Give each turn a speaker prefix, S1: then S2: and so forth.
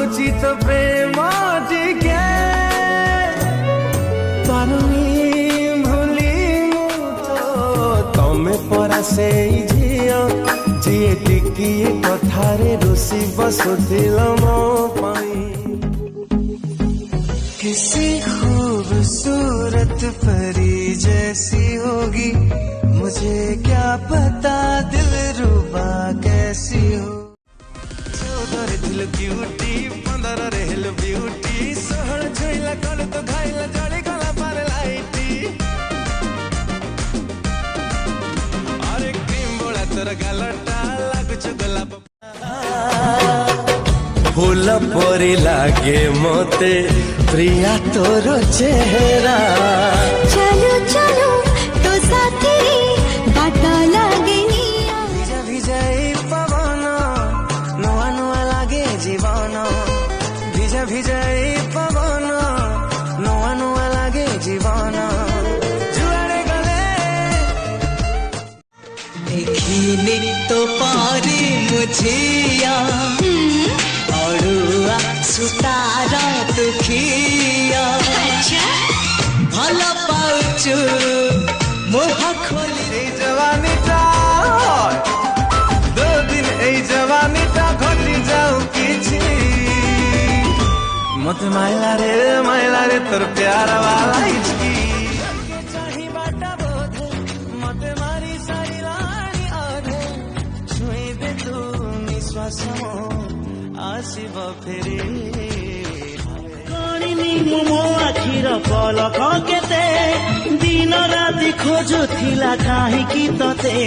S1: पाऊची तो प्रेम टिके पारुनी भूली तमे परा से झिया जी टिकिए कथारे रुसी बसुथिल मो पाई किसी खूबसूरत परी जैसी होगी मुझे क्या पता दिलरुबा कैसी हो 14 दिल ब्यूटी 15 रेल ब्यूटी 16 छुईला कल तो घाइला जड़ी गला पर लाइटी अरे क्रीम बोला तोर गालटा लागुछ गोलाप फूल परी लागे मोते प्रिया तोर चेहरा
S2: चलो चलो तो साथी बाटा लागे
S1: भिजा भिजाई पवन नुआ नुआ लागे जीवन भिजा भिजाई पवन नुआ नुआ लागे जीवन जुआड़े गले
S3: देखिने तो पारी मुझिया अड़ुआ सुतारा दुखिया भल पाउछु मुह खोली
S1: जवानी टा 2 दिन ए जवानी टा घटी जाऊ किछि मते माइला रे तोर प्यार वाला इचकी चाही बाटा बोध मते मारी सारी रानी आधे छुई दे तू निश्वास मो आसीब फेरी
S4: मो आखिर पलक केते दिन राति खोजुथिला काहीकि तते